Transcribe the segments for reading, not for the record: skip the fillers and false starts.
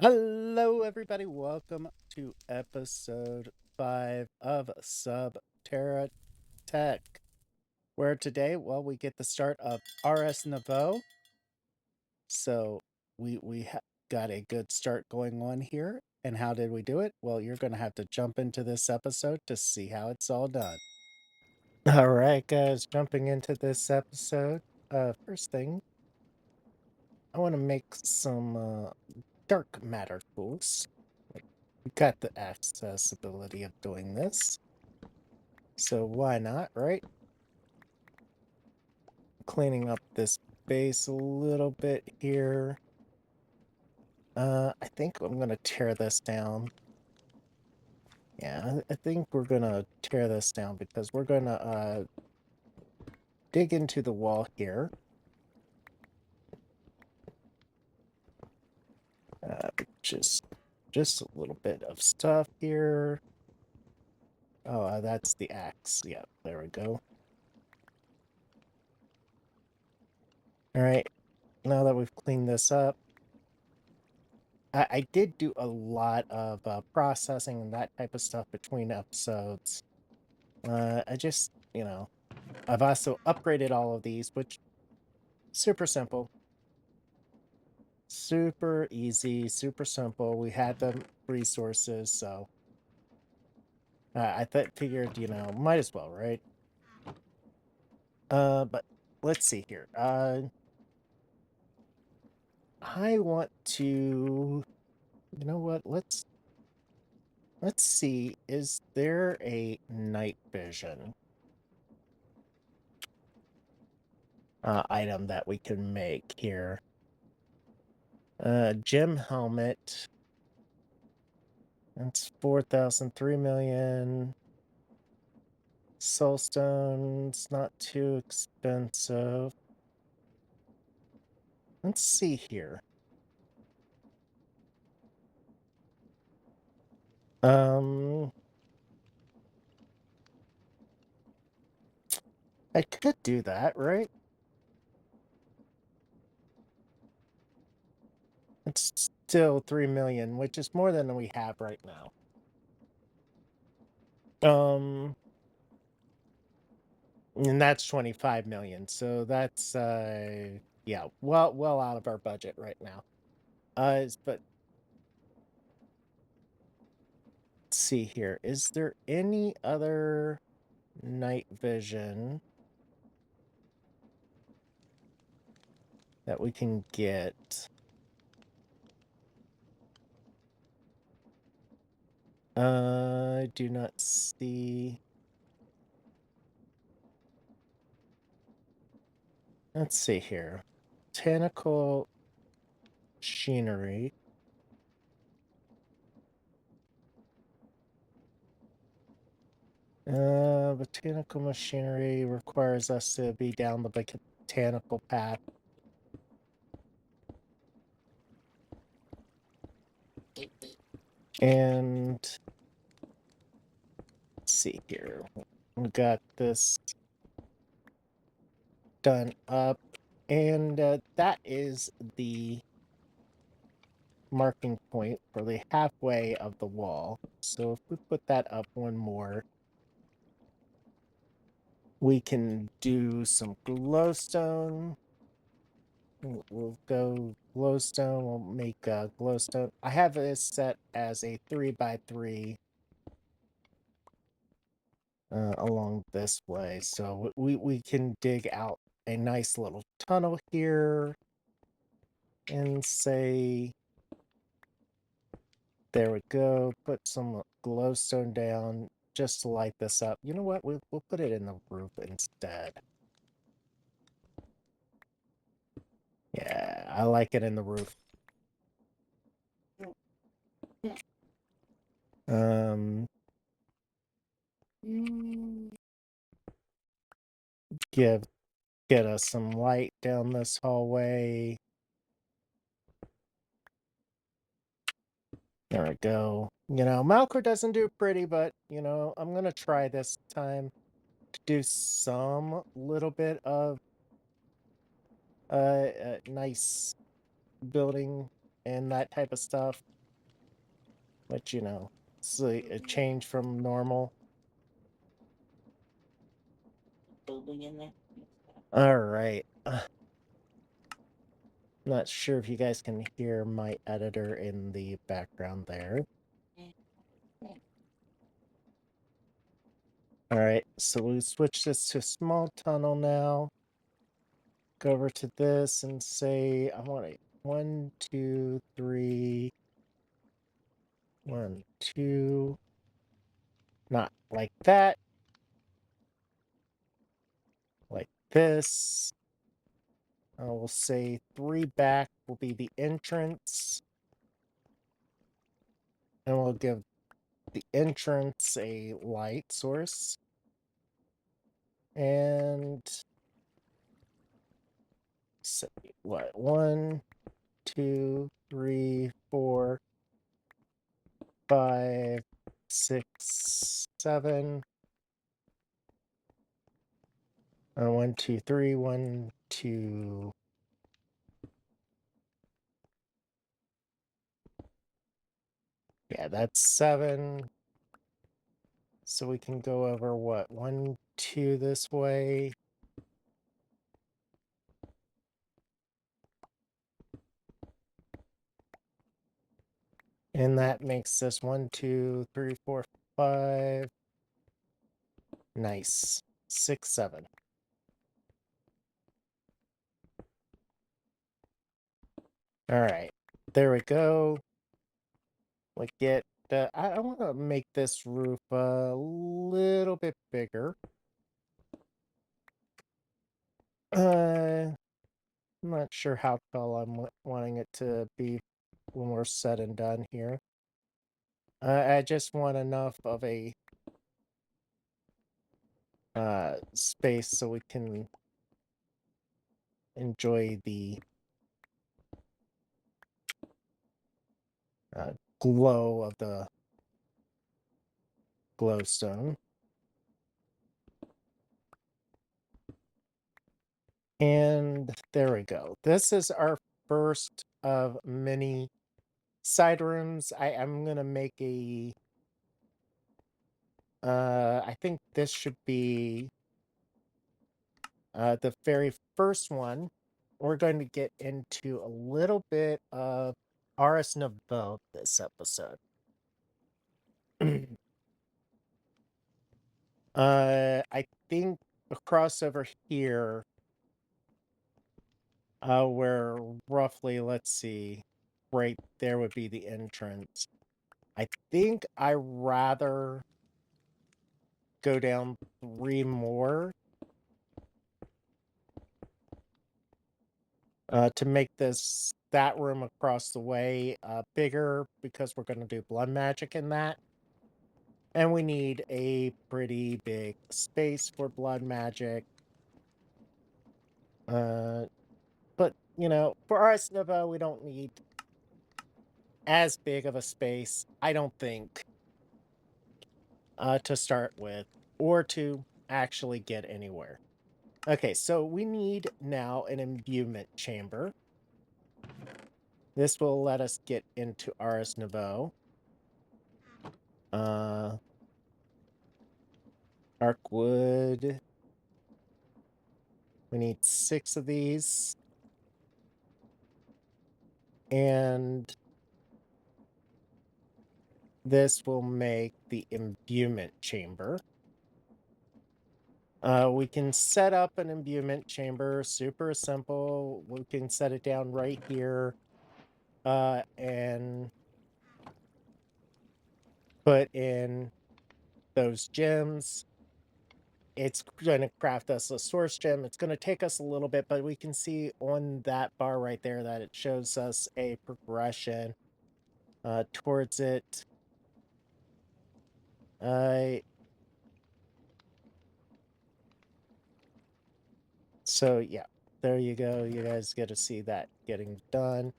Hello, everybody. Welcome to episode 5 of SubTerra Tech, where today, well, we get the start of Ars Nouveau. So we got a good start going on here. And how did we do it? Well, you're going to have to jump into this episode to see how it's all done. All right, guys, jumping into this episode. First thing, I want to make some dark matter tools. We got the accessibility of doing this, so why not, right? Cleaning up this base a little bit here. I think I'm gonna tear this down. Yeah, I think we're gonna tear this down because we're gonna dig into the wall here. Just a little bit of stuff here. Oh, that's the axe. Yeah, there we go. All right, now that we've cleaned this up, I did do a lot of processing and that type of stuff between episodes. I just, I've also upgraded all of these, which super simple, super easy, super simple. We had the resources, so figured, might as well, right? But let's see here. I want to, you know what? Let's see. Is there a night vision item that we can make here? Gem helmet. That's 4,000, 3 million. Soulstone's not too expensive. Let's see here. I could do that, right? It's still 3 million, which is more than we have right now. And that's 25 million. So that's yeah, well out of our budget right now. But let's see here. Is there any other night vision that we can get? I do not see. Let's see here. Botanical machinery. Botanical machinery requires us to be down the botanical path. And let's see here. We got this done up, and that is the marking point for the halfway of the wall. So if we put that up one more, we can do some glowstone. We'll go glowstone. We'll make glowstone. I have this set as a 3x3 along this way, so we can dig out a nice little tunnel here and say, there we go. Put some glowstone down just to light this up. You know what? We'll put it in the roof instead. Yeah, I like it in the roof. Get us some light down this hallway. There we go. Malko doesn't do pretty, but I'm gonna try this time to do some little bit of nice building. and that type of stuff. Which, you know, it's a change from normal. Building in there. All right. Not sure if you guys can hear my editor in the background there. All right, so we switch this to small tunnel now. Go over to this and say, I want a 1, 2, 3, 1, 2. Not like that. Like this. I will say 3 back will be the entrance. And we'll give the entrance a light source. And say what? 1, 2, 3, 4, 5, 6, 7. 1, 2, 3, 1, 2. Yeah, that's 7. So we can go over what? 1, 2 this way. And that makes this 1, 2, 3, 4, 5. Nice. 6, 7. All right. There we go. Like get I want to make this roof a little bit bigger. I'm not sure how tall I'm wanting it to be when we're said and done here. I just want enough of a space so we can enjoy the glow of the glowstone. And there we go. This is our first of many side rooms. I'm gonna make a I think this should be the very first one. We're going to get into a little bit of Ars Nouveau this episode. I think a crossover here, where roughly, let's see, right there would be the entrance. I think I rather go down 3 more to make that room across the way bigger, because we're going to do blood magic in that. And we need a pretty big space for blood magic. But, you know, for Ars Nouveau, we don't need as big of a space, I don't think, to start with, or to actually get anywhere. Okay, so we need now an imbuement chamber. This will let us get into Ars Nouveau. Arc wood. We need 6 of these. And this will make the imbuement chamber. We can set up an imbuement chamber, super simple. We can set it down right here and put in those gems. It's going to craft us a source gem. It's going to take us a little bit, but we can see on that bar right there that it shows us a progression towards it. So yeah, there you go. You guys get to see that getting done.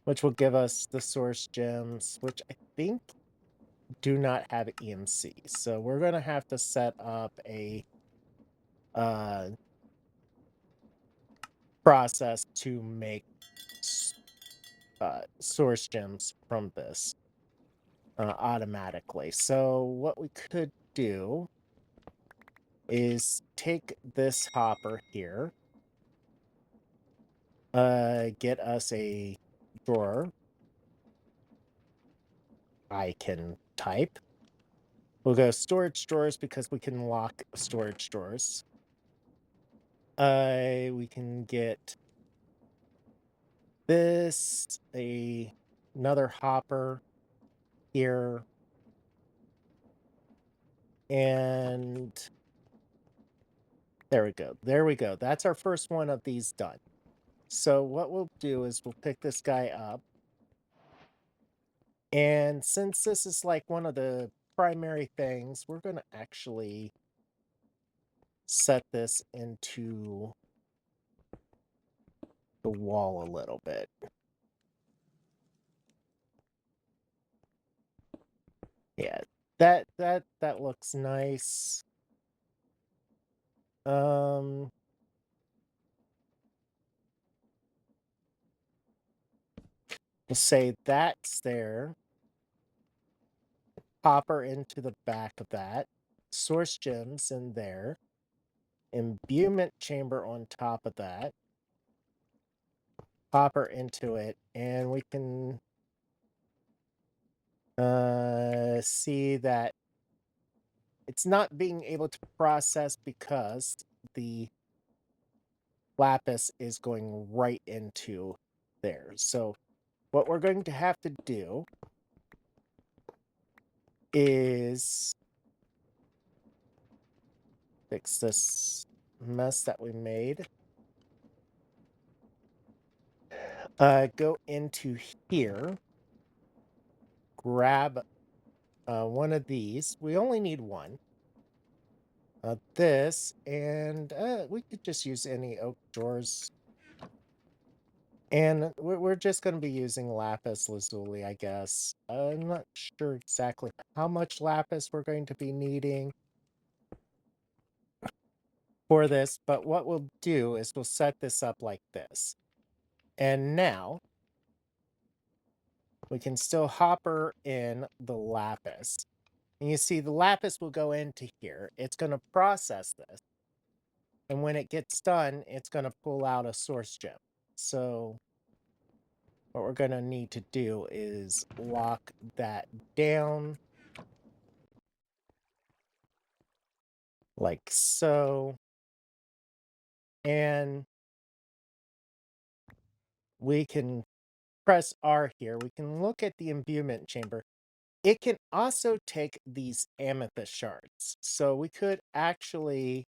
Which will give us the source gems, which I think do not have EMC. So we're going to have to set up a process to make source gems from this automatically. So what we could do is take this hopper here, get us a drawer I can type. We'll go storage drawers because we can lock storage drawers. We can get this, another hopper here, and there we go. There we go. That's our first one of these done. So what we'll do is we'll pick this guy up. And since this is like one of the primary things, we're going to actually set this into the wall a little bit. Yeah, that looks nice. We'll say that's there. Hopper into the back of that. Source gems in there. Imbuement chamber on top of that. Hopper into it, and we can see that it's not being able to process because the lapis is going right into there. So what we're going to have to do is fix this mess that we made. Go into here, grab one of these. We only need one. This, and we could just use any oak drawers. And we're just going to be using lapis lazuli, I guess. I'm not sure exactly how much lapis we're going to be needing for this, but what we'll do is we'll set this up like this. And now we can still hopper in the lapis. And you see the lapis will go into here. It's going to process this. And when it gets done, it's going to pull out a source gem. So what we're going to need to do is lock that down like so. And we can press R here. We can look at the imbuement chamber. It can also take these amethyst shards. So we could actually,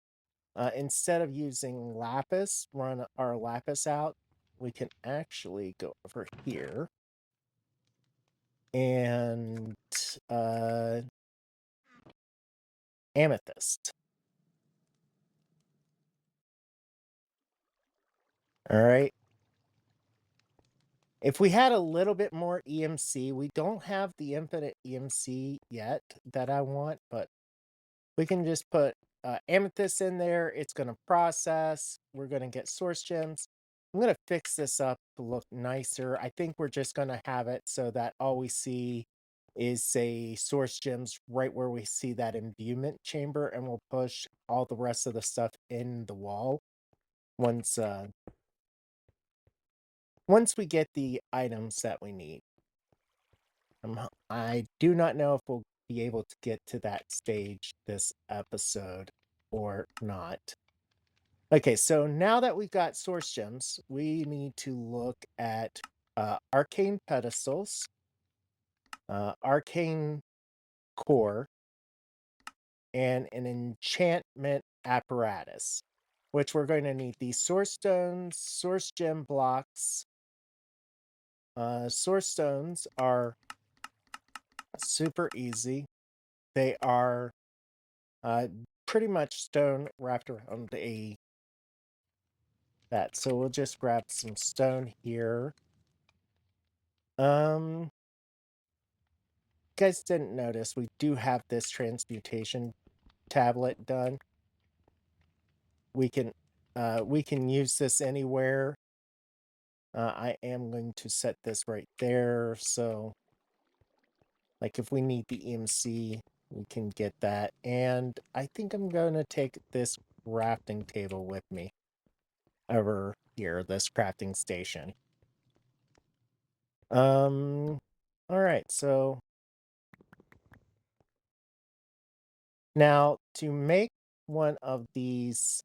instead of using lapis, run our lapis out. We can actually go over here and amethyst. All right. If we had a little bit more EMC, we don't have the infinite EMC yet that I want, but we can just put amethyst in there. It's going to process. We're going to get source gems. I'm going to fix this up to look nicer. I think we're just going to have it so that all we see is, say, source gems right where we see that imbuement chamber, and we'll push all the rest of the stuff in the wall once we get the items that we need. I do not know if we'll be able to get to that stage this episode or not. Okay, so now that we've got source gems, we need to look at arcane pedestals, arcane core, and an enchantment apparatus, which we're going to need these source stones, source gem blocks. Source stones are super easy. They are pretty much stone wrapped around that. So we'll just grab some stone here. You guys didn't notice, we do have this transmutation tablet done. We can we can use this anywhere. I am going to set this right there, so like if we need the EMC, we can get that. And I think I'm going to take this crafting table with me over here, this crafting station. All right, so now to make one of these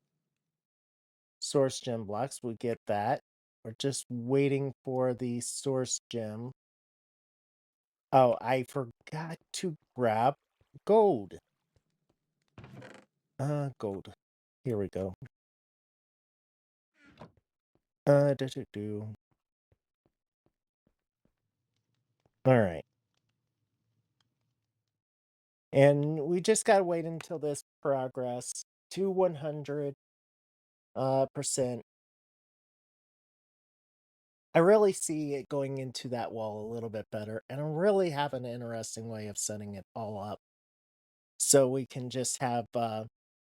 source gem blocks, we get that. We're just waiting for the source gem. Oh, I forgot to grab gold. Gold. Here we go. Do. All right. And we just gotta wait until this progress to 100%. I really see it going into that wall a little bit better, and I really have an interesting way of setting it all up. So we can just have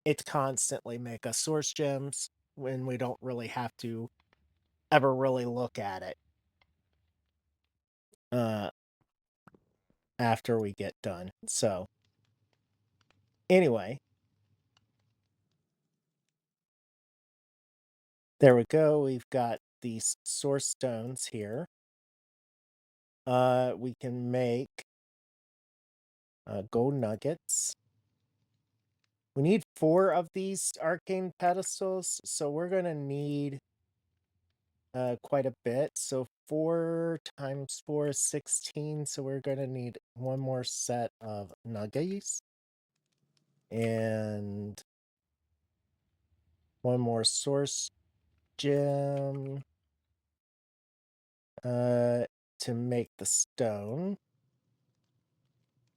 it constantly make us source gems when we don't really have to ever really look at it uh after we get done. So anyway, there we go. We've got these source stones here. We can make gold nuggets. We need 4 of these arcane pedestals, so we're gonna need quite a bit. So 4 times 4 is 16, so we're gonna need one more set of nuggets. And one more source gem to make the stone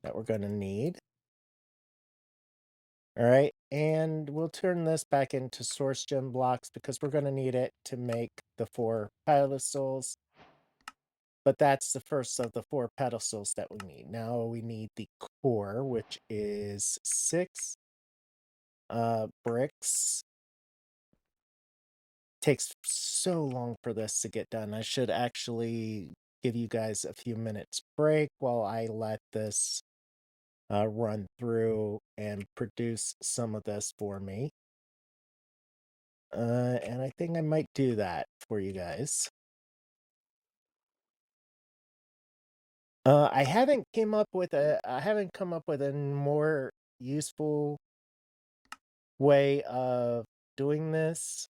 that we're gonna need. All right, and we'll turn this back into source gem blocks because we're going to need it to make the 4 pedestals. But that's the first of the 4 pedestals that we need. Now we need the core, which is 6 bricks. Takes so long for this to get done. I should actually give you guys a few minutes break while I let this run through and produce some of this for me. And I think I might do that for you guys. I haven't come up with a more useful way of doing this.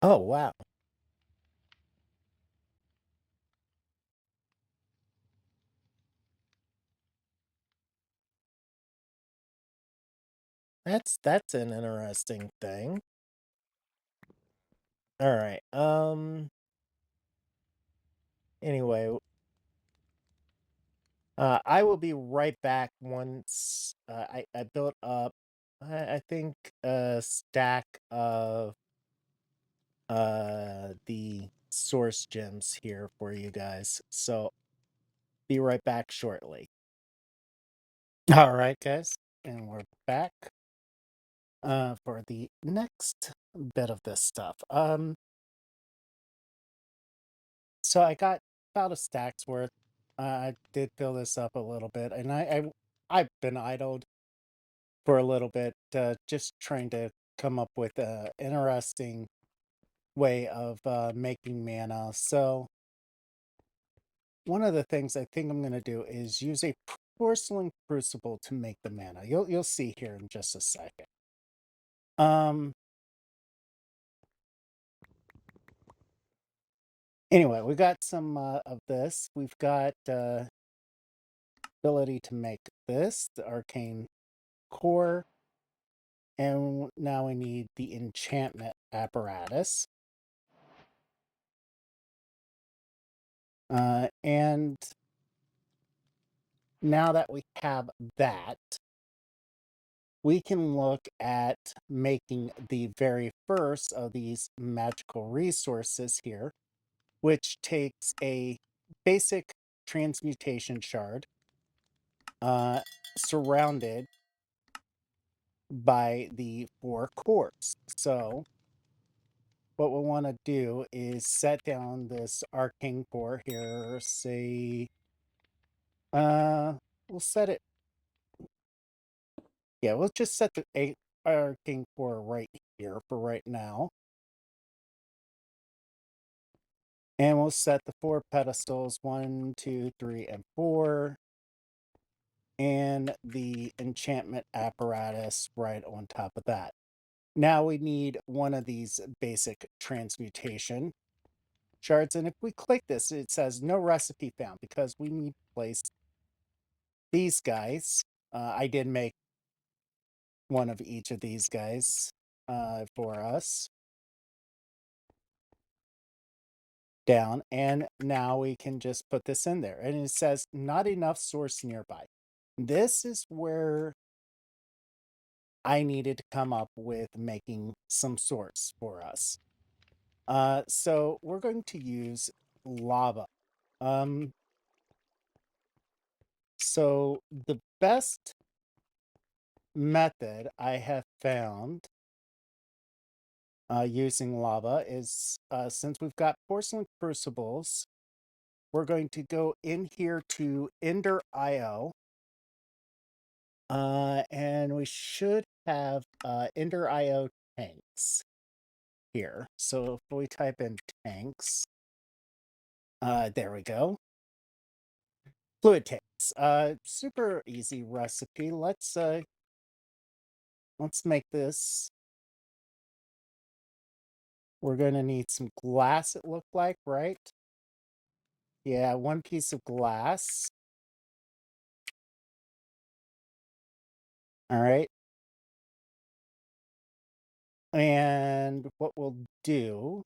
Oh, wow. That's an interesting thing. All right. Anyway, I will be right back once I built up I think a stack of the source gems here for you guys. So be right back shortly. All right, guys, and we're back for the next bit of this stuff. So I got about a stack's worth. I did fill this up a little bit, and I've been idled for a little bit, just trying to come up with a interesting way of making mana. So one of the things I think I'm going to do is use a porcelain crucible to make the mana. You'll see here in just a second. Anyway, we got some of this. We've got ability to make this, the arcane core, and now we need the enchantment apparatus. And now that we have that, we can look at making the very first of these magical resources here, which takes a basic transmutation shard surrounded by the 4 cores. So what we want to do is set down this arcane core here, say, we'll set it, yeah, we'll just set the arcane core right here for right now. And we'll set the 4 pedestals, 1, 2, 3, and 4. And the enchantment apparatus right on top of that. Now we need one of these basic transmutation shards. And if we click this, it says no recipe found because we need to place these guys. I did make one of each of these guys for us. Down, and now we can just put this in there. And it says not enough source nearby. This is where I needed to come up with making some source for us. So we're going to use lava. So the best method I have found using lava is, since we've got porcelain crucibles, we're going to go in here to Ender.io. And we should have Ender.io tanks here. So if we type in tanks, there we go. Fluid tanks. Super easy recipe. Let's make this. We're gonna need some glass, it looked like, right? Yeah, 1 piece of glass. All right. And what we'll do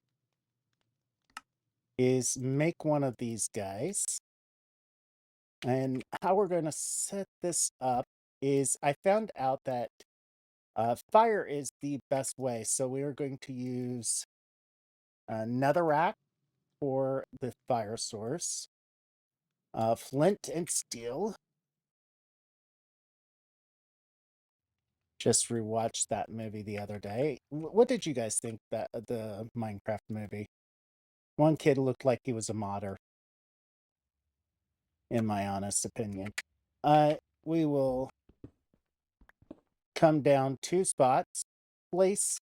is make one of these guys. And how we're going to set this up is I found out that fire is the best way. So we are going to use netherrack for the fire source, flint and steel. Just rewatched that movie the other day. What did you guys think that the Minecraft movie? One kid looked like he was a modder, in my honest opinion. We will come down 2 spots, place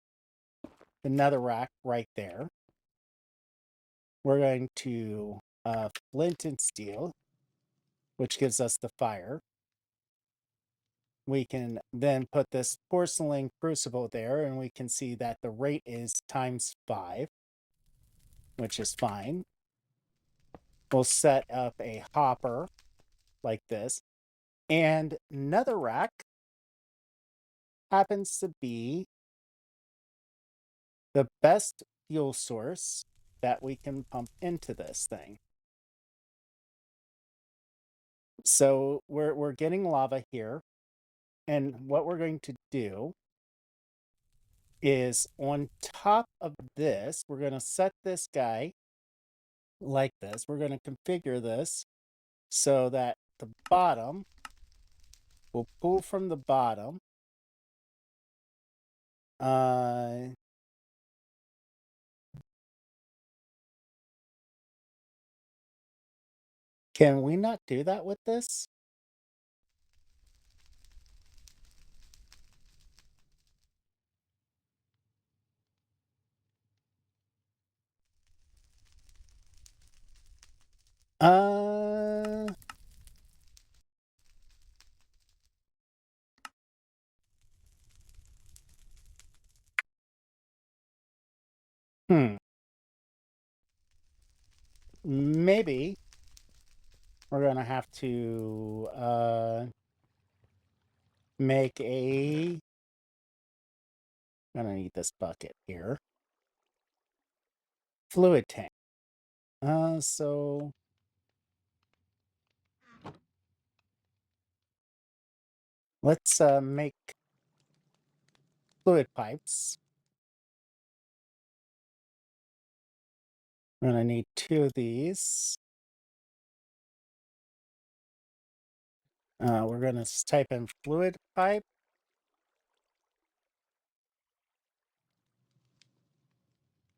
the netherrack right there. We're going to flint and steel, which gives us the fire. We can then put this porcelain crucible there, and we can see that the rate is ×5, which is fine. We'll set up a hopper like this. And netherrack happens to be the best fuel source that we can pump into this thing. So we're getting lava here. And what we're going to do is on top of this, we're going to set this guy like this. We're going to configure this so that the bottom will pull from the bottom. Can we not do that with this? Uh... Maybe we're gonna have to make a... I'm gonna need this bucket here. Fluid tank. So let's make fluid pipes. I'm gonna need 2 of these. We're going to type in fluid pipe.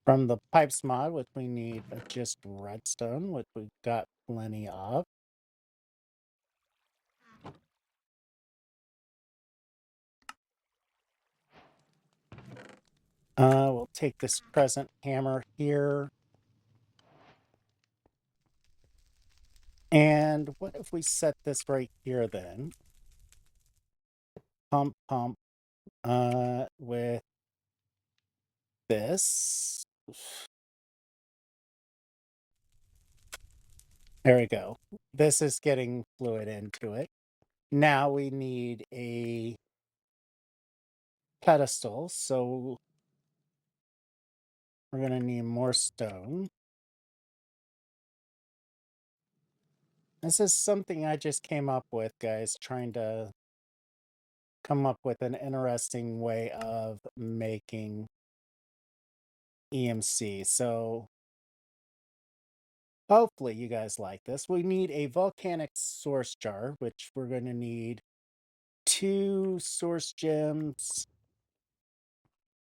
From the pipes mod, which we need just redstone, which we've got plenty of. We'll take this crescent hammer here. And what if we set this right here then? Pump, with this. There we go. This is getting fluid into it. Now we need a pedestal, so we're going to need more stone. This is something I just came up with, guys, trying to come up with an interesting way of making EMC. So hopefully you guys like this. We need a volcanic source jar, which we're going to need 2 source gems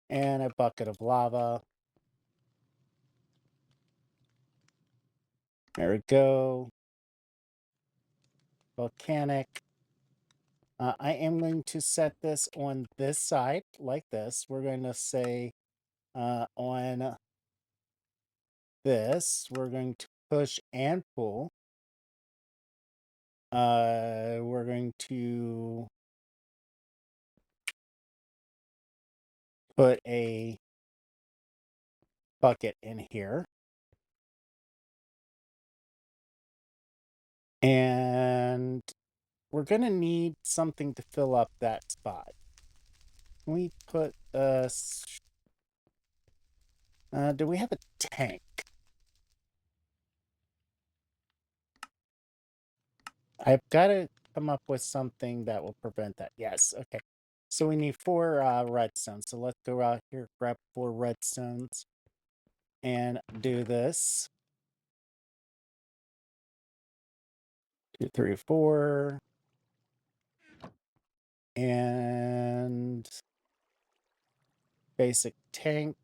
and a bucket of lava. There we go. Volcanic. I am going to set this on this side like this. We're going to say on this, we're going to push and pull. We're going to put a bucket in here. And we're going to need something to fill up that spot. We put do we have a tank? I've got to come up with something that will prevent that. Yes, okay. So we need 4 redstones. So let's go out here, grab 4 redstones, and do this. 2, 3, 4. And basic tank.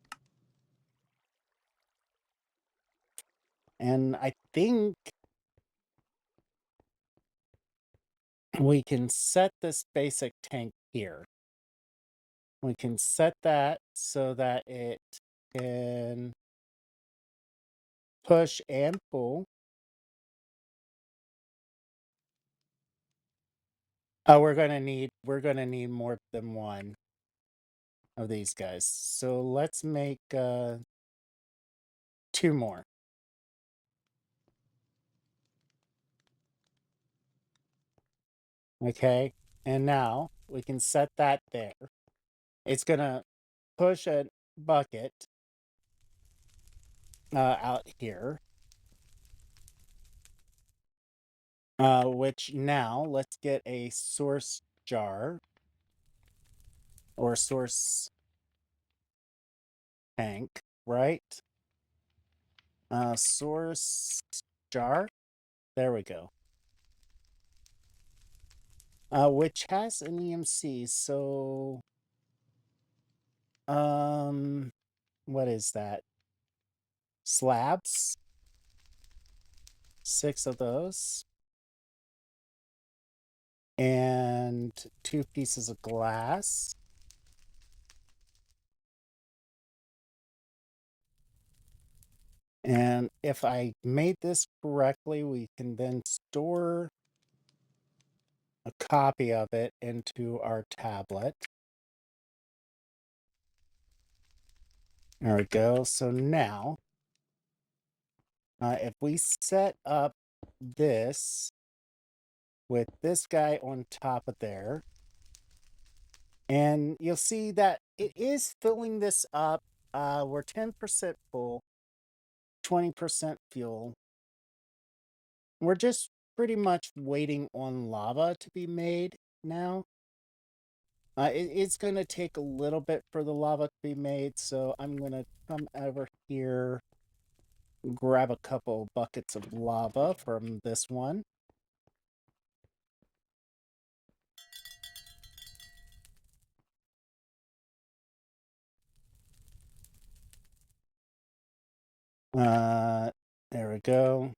And I think we can set this basic tank here. We can set that so that it can push and pull. Oh, we're gonna need more than one of these guys. So let's make 2 more. Okay, and now we can set that there. It's gonna push a bucket out here. Which now let's get a source jar or source tank, right? Source jar. There we go. Which has an EMC, so what is that? Slabs. 6 of those. And 2 pieces of glass. And if I made this correctly, we can then store a copy of it into our tablet. There we go. So now, if we set up this with this guy on top of there, and you'll see that it is filling this up. We're 10% full, 20% fuel. We're just pretty much waiting on lava to be made now. It's going to take a little bit for the lava to be made, so I'm going to come over here, grab a couple buckets of lava from this one. There we go.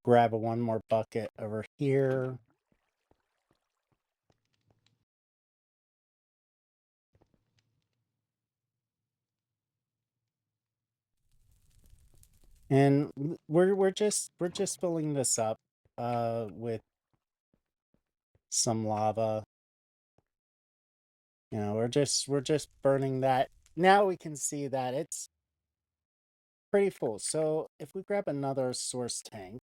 Grab one more bucket over here. And we're just filling this up with some lava. You know, we're just burning that. Now we can see that it's pretty full. So if we grab another source tank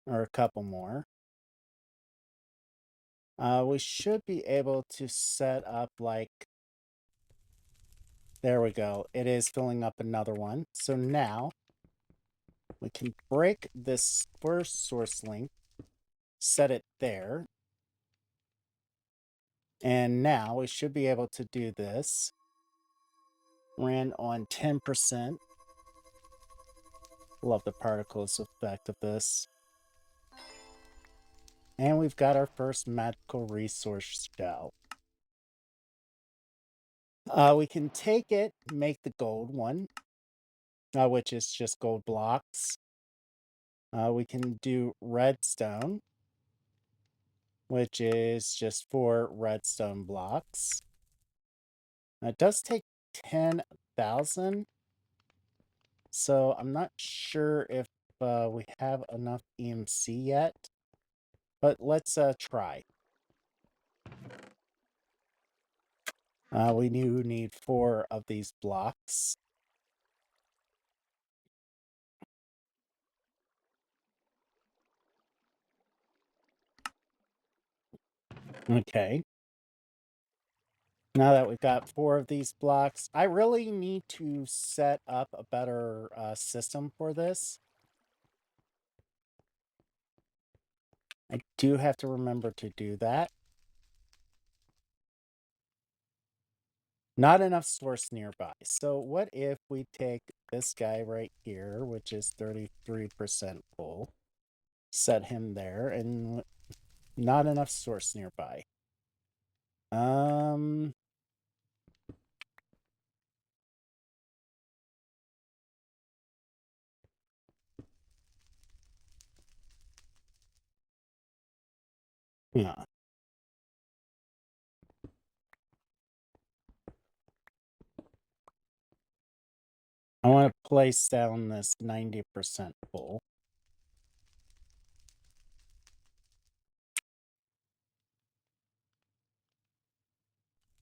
or a couple more, we should be able to set up like, there we go. It is filling up another one. So now we can break this first source link, set it there. And now we should be able to do this. Ran on 10%. Love the particles effect of this. And we've got our first magical resource shell. We can take it, make the gold one, which is just gold blocks. We can do redstone, which is just 4 redstone blocks. It does take 10,000. So I'm not sure if we have enough EMC yet, but let's try. We do need 4 of these blocks. Okay. Now that we've got 4 of these blocks, I really need to set up a better system for this. I do have to remember to do that. Not enough source nearby. So what if we take this guy right here, which is 33% full, set him there, and not enough source nearby. Yeah. I want to place down this 90% full.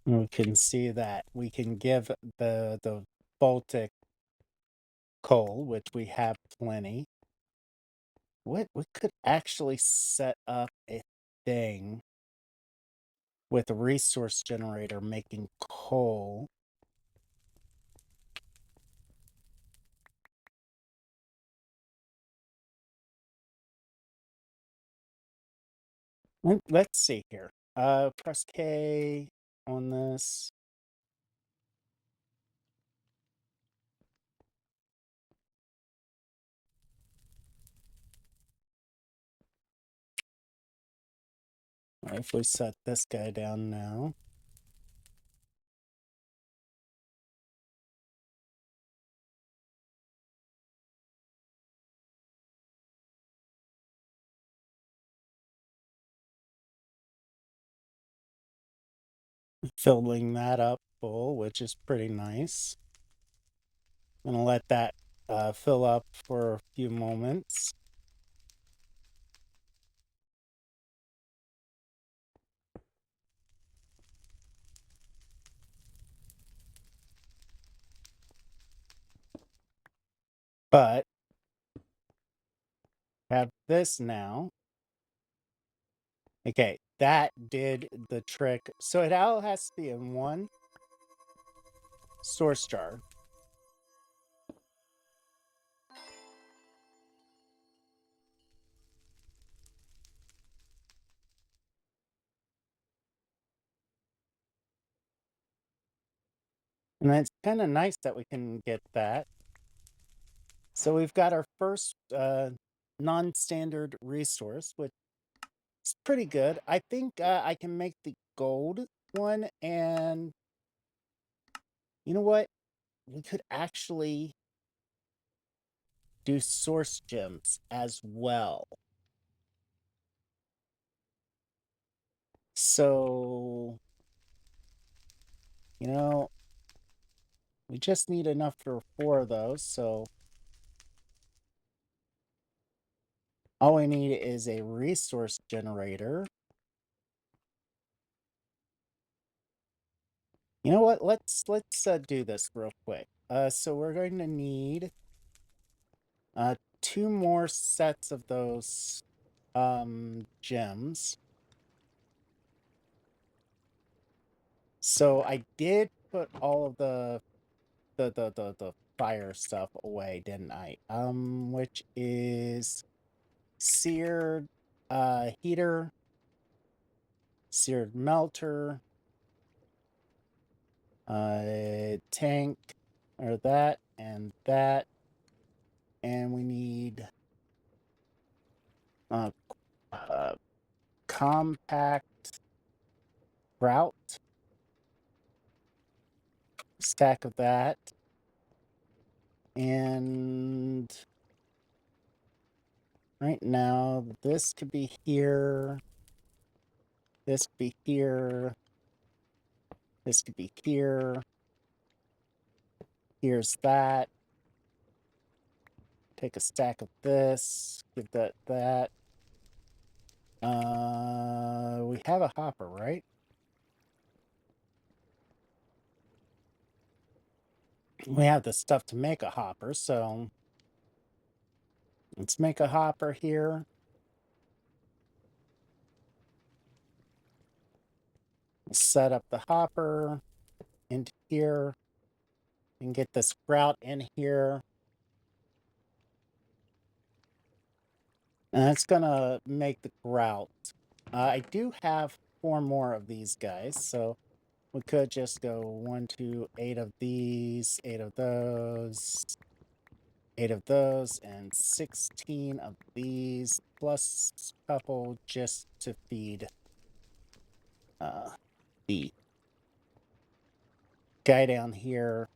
And we can see that we can give the Baltic coal, which we have plenty. We could actually set up a thing with a resource generator making coal. Let's see here. Press K on this. If we set this guy down now. Filling that up full, which is pretty nice. I'm gonna let that fill up for a few moments. But have this now. Okay, that did the trick. So it all has to be in one source jar. And it's kind of nice that we can get that. So we've got our first non-standard resource, which It's pretty good. I think I can make the gold one, and you know what? We could actually do source gems as well. So, you know, we just need enough for 4 of those, so all we need is a resource generator. You know what? Let's do this real quick. So we're going to need 2 more sets of those gems. So I did put all of the fire stuff away, didn't I? Which is seared heater, seared melter, tank, or that, and we need uh compact grout, stack of that, and right now this could be here, this could be here, this could be here, here's that. Take a stack of this, give that. We have a hopper, right? We have the stuff to make a hopper, so let's make a hopper here. Set up the hopper into here and get this grout in here. And that's gonna make the grout. I do have 4 more of these guys, so we could just go 1, 2, 8 of these, 8 of those, 8 of those, and 16 of these, plus a couple just to feed the guy down here.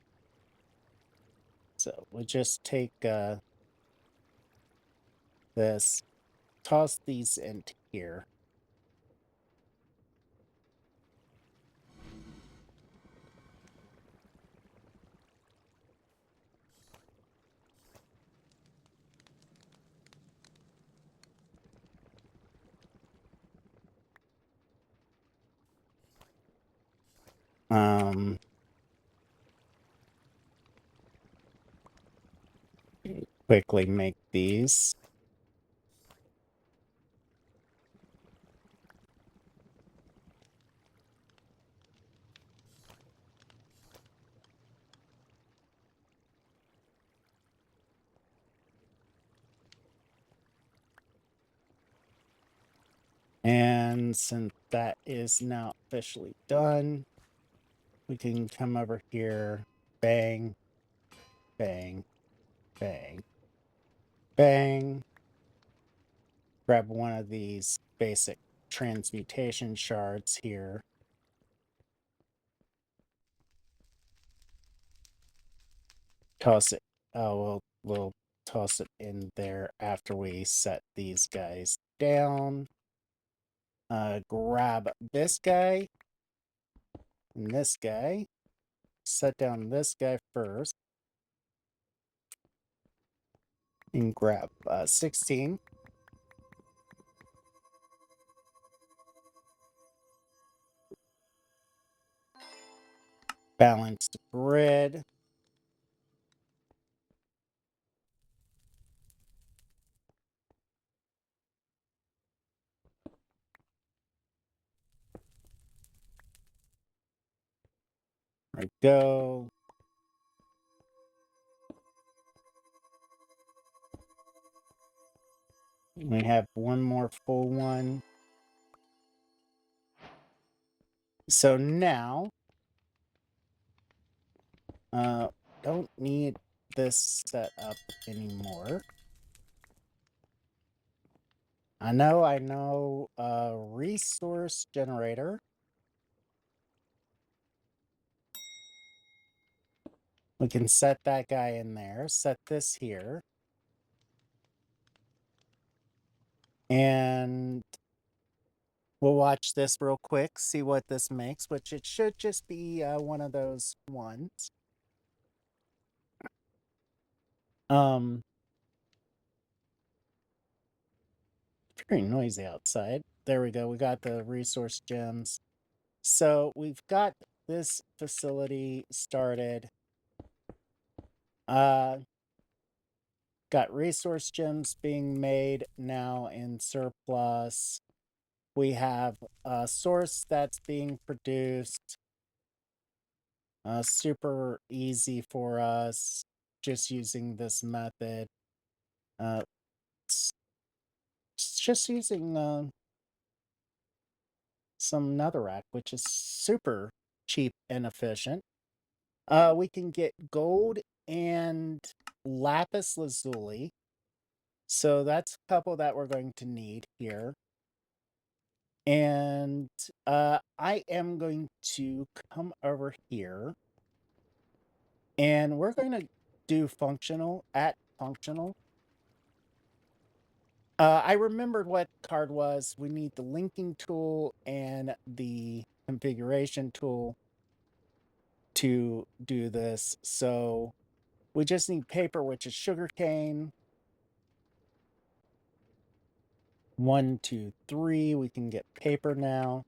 So we'll just take this, toss these into here. Quickly make these. And since that is now officially done, we can come over here, bang, bang, bang, bang. Grab one of these basic transmutation shards here. Toss it. Oh, we'll toss it in there after we set these guys down. Grab this guy and this guy. Set down this guy first. And grab 16. Balance the grid. There we go. We have one more full one. So now, don't need this set up anymore. I know, resource generator. We can set that guy in there, set this here. And we'll watch this real quick, see what this makes, which it should just be one of those ones. Very noisy outside. There we go. We got the resource gems. So we've got this facility started. Got resource gems being made now in surplus. We have a source that's being produced. Super easy for us just using this method. It's just using some netherrack, which is super cheap and efficient. We can get gold and lapis lazuli. So that's a couple that we're going to need here. And I am going to come over here. And we're going to do functional at functional. I remembered what card was. We need the linking tool and the configuration tool to do this. So we just need paper, which is sugarcane. 1, 2, 3. We can get paper now.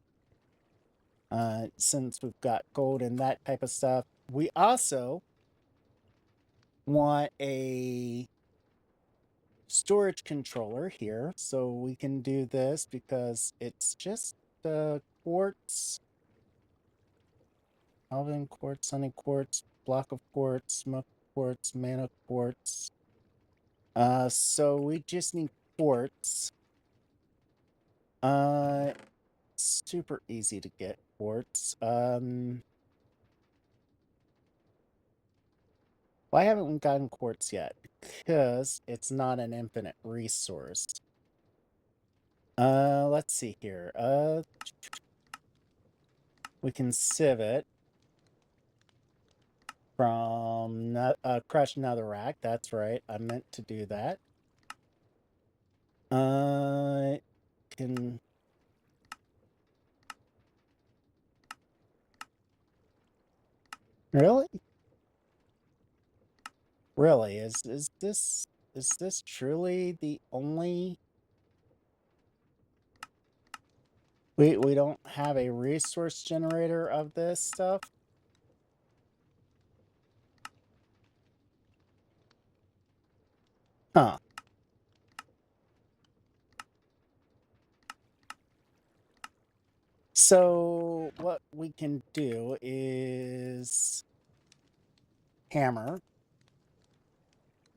Since we've got gold and that type of stuff. We also want a storage controller here, so we can do this because it's just quartz, alvin quartz, sunny quartz, block of quartz, smoke quartz, mana quartz. So we just need quartz. Super easy to get quartz. Why haven't we gotten quartz yet? Because it's not an infinite resource. Let's see here. We can sieve it from crushed netherrack. That's right. I meant to do that. Can really? Really? Is this truly the only? We don't have a resource generator of this stuff? Huh. So what we can do is hammer.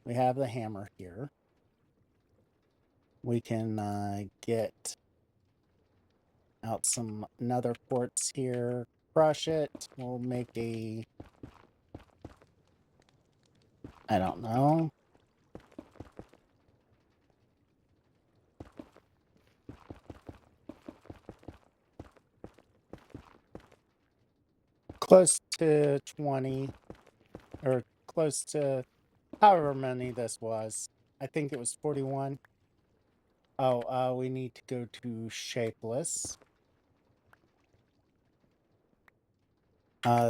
We have the hammer here. We can get out some nether quartz here, crush it. We'll make a, I don't know. Close to 20, or close to however many this was. I think it was 41. Oh, we need to go to shapeless.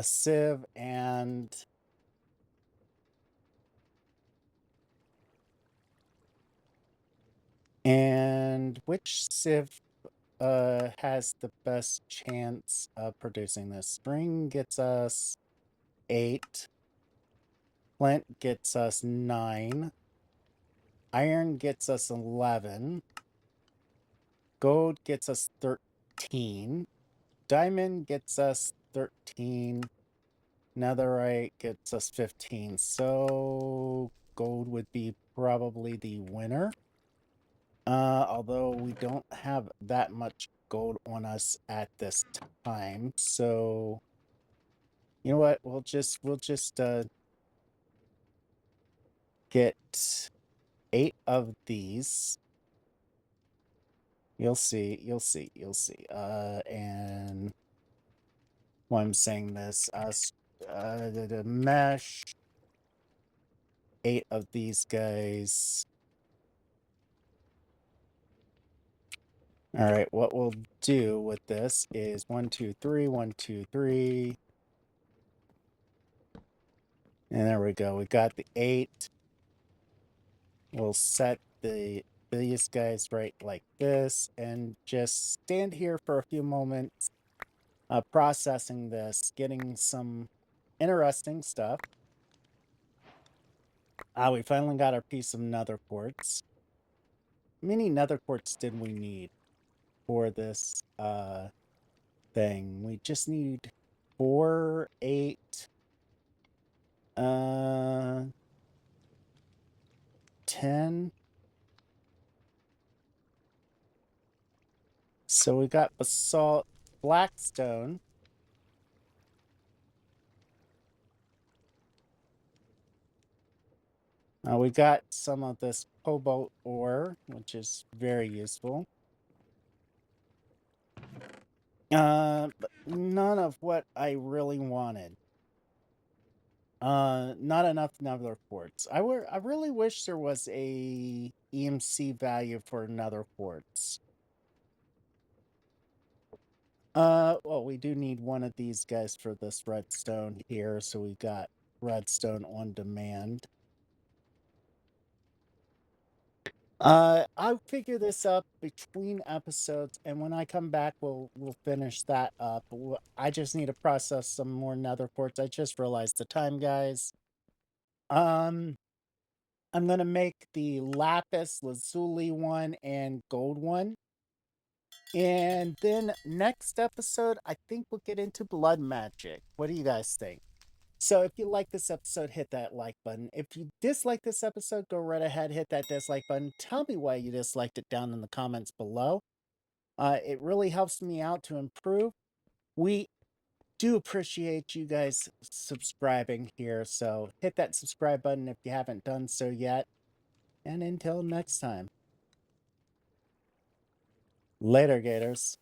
Sieve and which sieve has the best chance of producing this? String gets us 8. Flint gets us 9. Iron gets us 11. Gold gets us 13. Diamond gets us 13. Netherite gets us 15. So gold would be probably the winner. Although we don't have that much gold on us at this time. So you know what? We'll just get 8 of these. You'll see. And why I'm saying this, the mesh 8 of these guys. All right, what we'll do with this is 1, 2, 3, 1, 2, 3. And there we go. We got the 8. We'll set these guys right like this and just stand here for a few moments, processing this, getting some interesting stuff. We finally got our piece of nether quartz. How many nether quartz did we need for this thing? We just need 4, 8, 10. So we got basalt, blackstone. We got some of this cobalt ore, which is very useful. But none of what I really wanted. Not enough nether quartz. I really wish there was a EMC value for nether quartz. Well, we do need one of these guys for this redstone here, so we got redstone on demand. I'll figure this up between episodes, and when I come back, we'll finish that up. I just need to process some more nether quartz. I just realized the time, guys. I'm gonna make the lapis lazuli one and gold one. And then next episode, I think we'll get into blood magic. What do you guys think? So if you like this episode, hit that like button. If you dislike this episode, go right ahead, hit that dislike button. Tell me why you disliked it down in the comments below. It really helps me out to improve. We do appreciate you guys subscribing here, so hit that subscribe button if you haven't done so yet. And until next time. Later, Gators.